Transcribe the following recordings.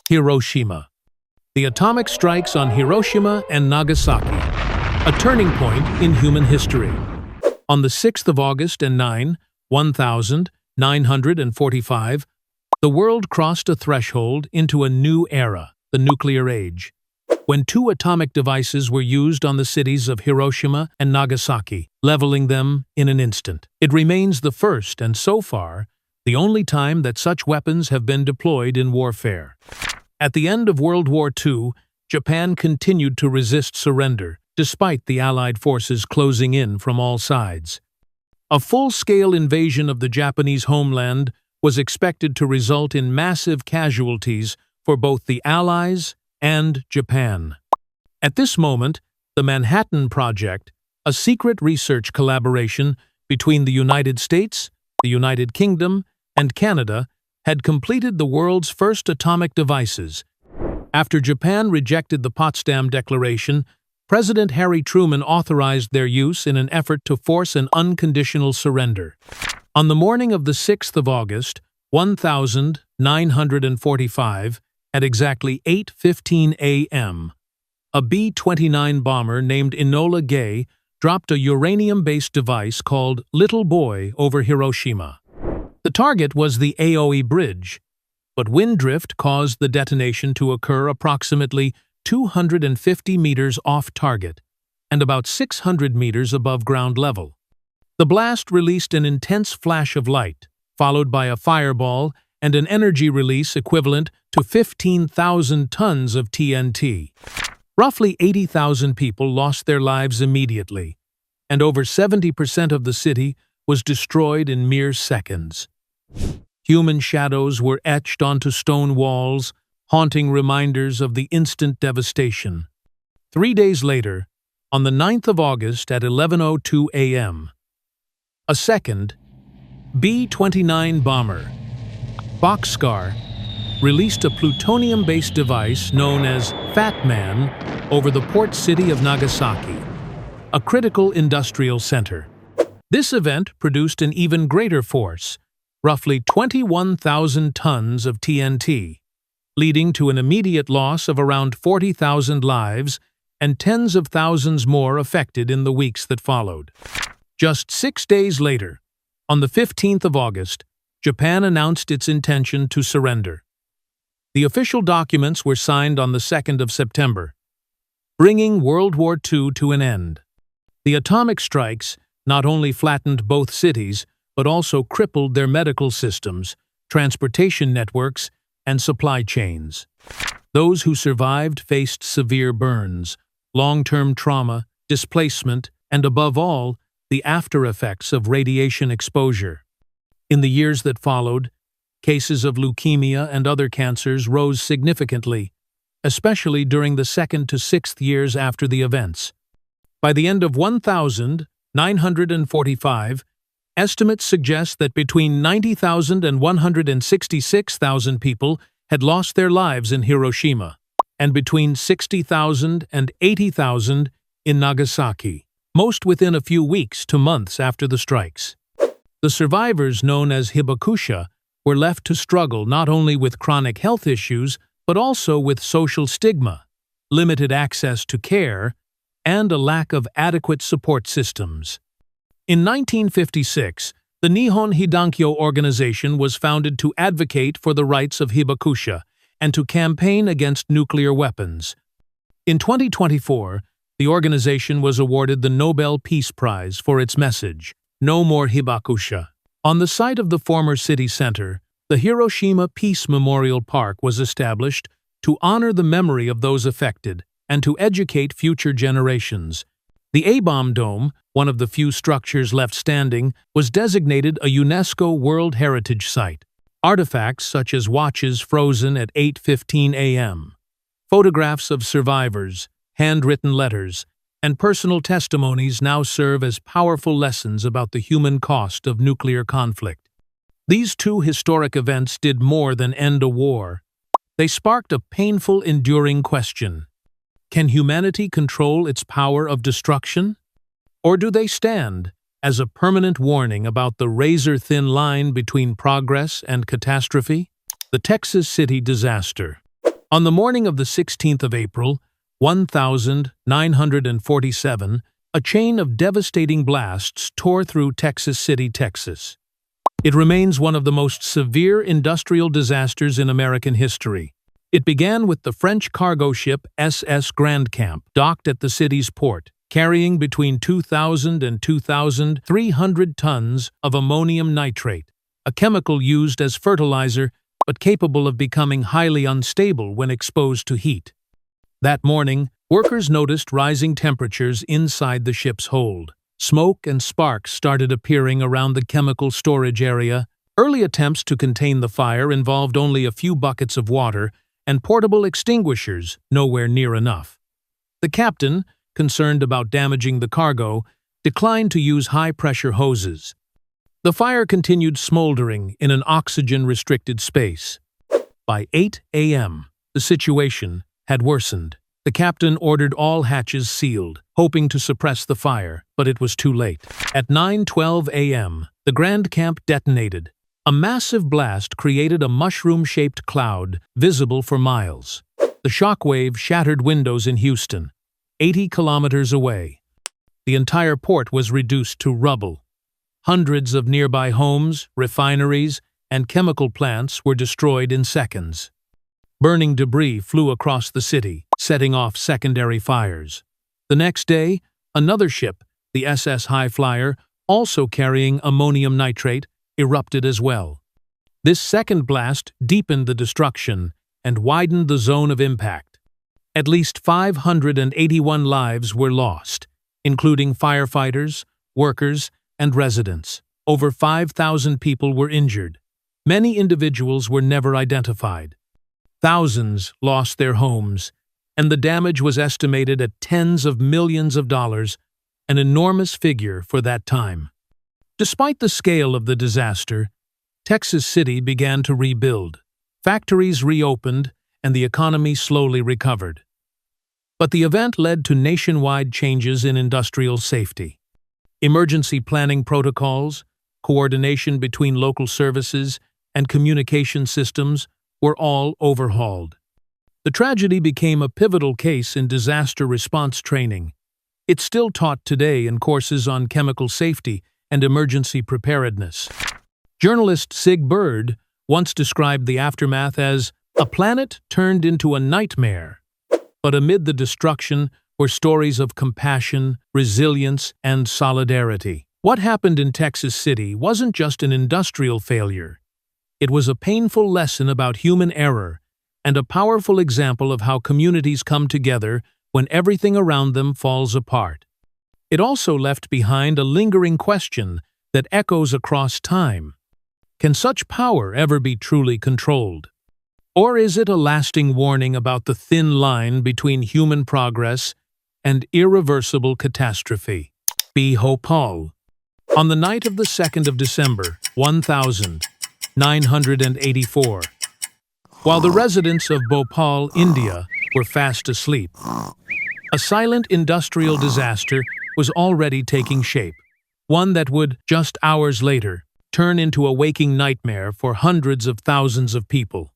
Hiroshima. The atomic strikes on Hiroshima and Nagasaki, a turning point in human history. On the 6th of August and 1945, the world crossed a threshold into a new era, the nuclear age, when two atomic devices were used on the cities of Hiroshima and Nagasaki, leveling them in an instant. It remains the first and, so far, the only time that such weapons have been deployed in warfare. At the end of World War II, Japan continued to resist surrender, despite the Allied forces closing in from all sides. A full-scale invasion of the Japanese homeland was expected to result in massive casualties for both the Allies and Japan. At this moment, the Manhattan Project, a secret research collaboration between the United States, the United Kingdom, and Canada, had completed the world's first atomic devices. After Japan rejected the Potsdam Declaration, President Harry Truman authorized their use in an effort to force an unconditional surrender. On the morning of the 6th of August, 1945, at exactly 8:15 a.m., a B-29 bomber named Enola Gay dropped a uranium-based device called Little Boy over Hiroshima. The target was the Aoi Bridge, but wind drift caused the detonation to occur approximately 250 meters off target and about 600 meters above ground level. The blast released an intense flash of light, followed by a fireball and an energy release equivalent to 15,000 tons of TNT. Roughly 80,000 people lost their lives immediately, and over 70% of the city was destroyed in mere seconds. Human shadows were etched onto stone walls, haunting reminders of the instant devastation. 3 days later, on the 9th of August at 11:02 a.m., a second B-29 bomber, Boxcar, released a plutonium-based device known as Fat Man over the port city of Nagasaki, a critical industrial center. This event produced an even greater force, roughly 21,000 tons of TNT, leading to an immediate loss of around 40,000 lives and tens of thousands more affected in the weeks that followed. Just 6 days later, on the 15th of August, Japan announced its intention to surrender. The official documents were signed on the 2nd of September, bringing World War II to an end. The atomic strikes not only flattened both cities, but also crippled their medical systems, transportation networks, and supply chains. Those who survived faced severe burns, long-term trauma, displacement, and above all, the after-effects of radiation exposure. In the years that followed, cases of leukemia and other cancers rose significantly, especially during the 2nd to 6th years after the events. By the end of 1945, estimates suggest that between 90,000 and 166,000 people had lost their lives in Hiroshima, and between 60,000 and 80,000 in Nagasaki, most within a few weeks to months after the strikes. The survivors, known as hibakusha, were left to struggle not only with chronic health issues, but also with social stigma, limited access to care, and a lack of adequate support systems. In 1956, the Nihon Hidankyo organization was founded to advocate for the rights of hibakusha and to campaign against nuclear weapons. In 2024, the organization was awarded the Nobel Peace Prize for its message, "No More Hibakusha." On the site of the former city center, the Hiroshima Peace Memorial Park was established to honor the memory of those affected and to educate future generations. The A-bomb dome, one of the few structures left standing, was designated a UNESCO World Heritage Site. Artifacts such as watches frozen at 8:15 a.m., photographs of survivors, handwritten letters, and personal testimonies now serve as powerful lessons about the human cost of nuclear conflict. These two historic events did more than end a war. They sparked a painful, enduring question. Can humanity control its power of destruction? Or do they stand as a permanent warning about the razor-thin line between progress and catastrophe? The Texas City disaster. On the morning of the 16th of April, 1947, a chain of devastating blasts tore through Texas City, Texas. It remains one of the most severe industrial disasters in American history. It began with the French cargo ship SS Grand Camp, docked at the city's port, carrying between 2,000 and 2,300 tons of ammonium nitrate, a chemical used as fertilizer but capable of becoming highly unstable when exposed to heat. That morning, workers noticed rising temperatures inside the ship's hold. Smoke and sparks started appearing around the chemical storage area. Early attempts to contain the fire involved only a few buckets of water and portable extinguishers nowhere near enough. The captain, concerned about damaging the cargo, declined to use high-pressure hoses. The fire continued smoldering in an oxygen-restricted space. By 8 a.m., the situation had worsened. The captain ordered all hatches sealed, hoping to suppress the fire, but it was too late. At 9:12 a.m., the Grand Camp detonated. A massive blast created a mushroom-shaped cloud visible for miles. The shockwave shattered windows in Houston, 80 kilometers away. The entire port was reduced to rubble. Hundreds of nearby homes, refineries, and chemical plants were destroyed in seconds. Burning debris flew across the city, setting off secondary fires. The next day, another ship, the SS High Flyer, also carrying ammonium nitrate, erupted as well. This second blast deepened the destruction and widened the zone of impact. At least 581 lives were lost, including firefighters, workers, and residents. Over 5,000 people were injured. Many individuals were never identified. Thousands lost their homes, and the damage was estimated at tens of millions of dollars, an enormous figure for that time. Despite the scale of the disaster, Texas City began to rebuild. Factories reopened, and the economy slowly recovered. But the event led to nationwide changes in industrial safety. Emergency planning protocols, coordination between local services, and communication systems were all overhauled. The tragedy became a pivotal case in disaster response training. It's still taught today in courses on chemical safety and emergency preparedness. Journalist Sig Bird once described the aftermath as a planet turned into a nightmare. But amid the destruction were stories of compassion, resilience, and solidarity. What happened in Texas City wasn't just an industrial failure. It was a painful lesson about human error and a powerful example of how communities come together when everything around them falls apart. It also left behind a lingering question that echoes across time. Can such power ever be truly controlled? Or is it a lasting warning about the thin line between human progress and irreversible catastrophe? Bhopal. On the night of the 2nd of December, 1984, while the residents of Bhopal, India, were fast asleep, a silent industrial disaster was already taking shape, one that would, just hours later, turn into a waking nightmare for hundreds of thousands of people.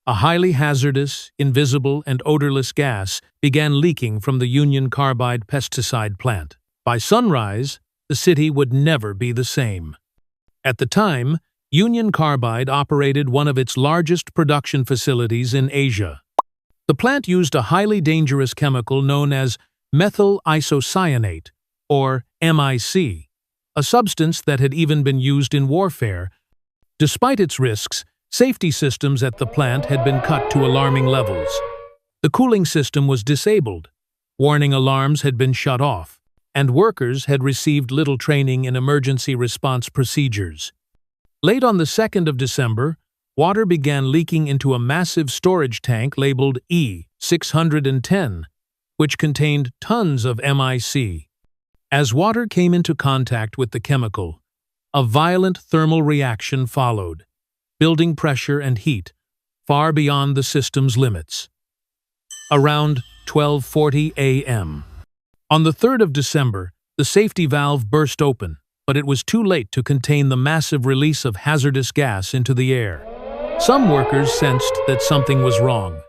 A highly hazardous, invisible, and odorless gas began leaking from the Union Carbide pesticide plant. By sunrise, the city would never be the same. At the time, Union Carbide operated one of its largest production facilities in Asia. The plant used a highly dangerous chemical known as methyl isocyanate, or MIC, a substance that had even been used in warfare. Despite its risks, safety systems at the plant had been cut to alarming levels. The cooling system was disabled, warning alarms had been shut off, and workers had received little training in emergency response procedures. Late on the 2nd of December, water began leaking into a massive storage tank labeled E610, which contained tons of MIC. As water came into contact with the chemical, a violent thermal reaction followed, building pressure and heat far beyond the system's limits. Around 12:40 a.m. On the 3rd of December, the safety valve burst open, but it was too late to contain the massive release of hazardous gas into the air. Some workers sensed that something was wrong.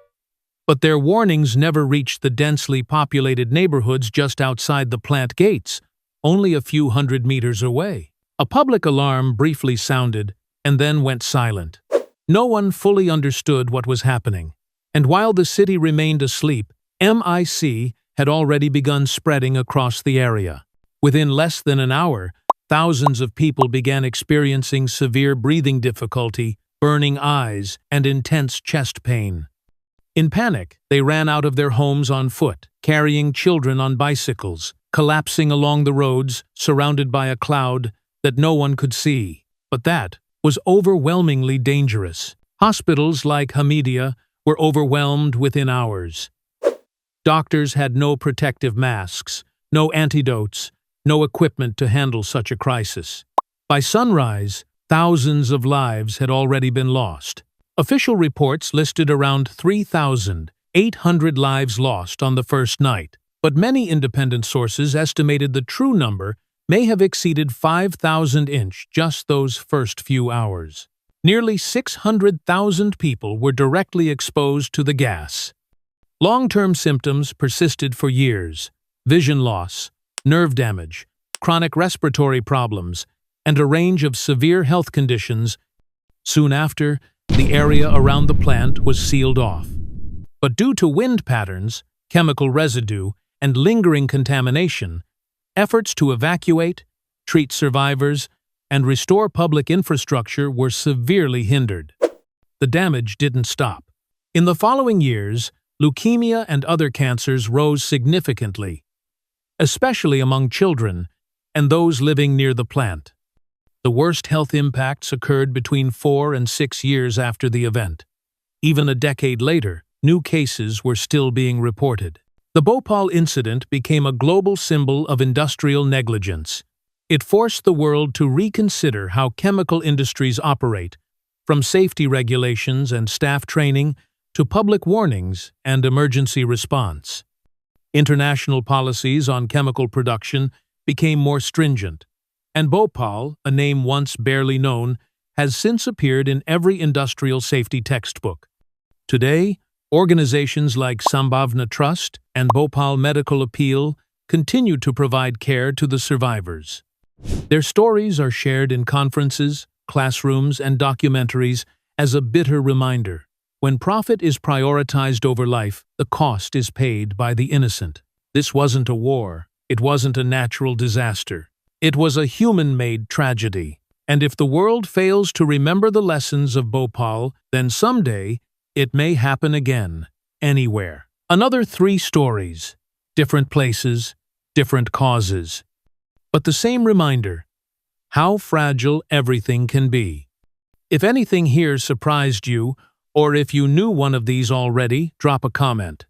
But their warnings never reached the densely populated neighborhoods just outside the plant gates, only a few hundred meters away. A public alarm briefly sounded and then went silent. No one fully understood what was happening, and while the city remained asleep, MIC had already begun spreading across the area. Within less than an hour, thousands of people began experiencing severe breathing difficulty, burning eyes, and intense chest pain. In panic, they ran out of their homes on foot, carrying children on bicycles, collapsing along the roads, surrounded by a cloud that no one could see. But that was overwhelmingly dangerous. Hospitals like Hamidia were overwhelmed within hours. Doctors had no protective masks, no antidotes, no equipment to handle such a crisis. By sunrise, thousands of lives had already been lost. Official reports listed around 3,800 lives lost on the first night, but many independent sources estimated the true number may have exceeded 5,000 in just those first few hours. Nearly 600,000 people were directly exposed to the gas. Long-term symptoms persisted for years: vision loss, nerve damage, chronic respiratory problems, and a range of severe health conditions. Soon after, the area around the plant was sealed off. But due to wind patterns, chemical residue, and lingering contamination, efforts to evacuate, treat survivors, and restore public infrastructure were severely hindered. The damage didn't stop. In the following years, leukemia and other cancers rose significantly, especially among children and those living near the plant. The worst health impacts occurred between 4 and 6 years after the event. Even a decade later, new cases were still being reported. The Bhopal incident became a global symbol of industrial negligence. It forced the world to reconsider how chemical industries operate, from safety regulations and staff training to public warnings and emergency response. International policies on chemical production became more stringent, and Bhopal, a name once barely known, has since appeared in every industrial safety textbook. Today, organizations like Sambhavna Trust and Bhopal Medical Appeal continue to provide care to the survivors. Their stories are shared in conferences, classrooms, and documentaries as a bitter reminder. When profit is prioritized over life, the cost is paid by the innocent. This wasn't a war. It wasn't a natural disaster. It was a human-made tragedy. And if the world fails to remember the lessons of Bhopal, then someday it may happen again, anywhere. Another 3 stories, different places, different causes. But the same reminder: how fragile everything can be. If anything here surprised you, or if you knew one of these already, drop a comment.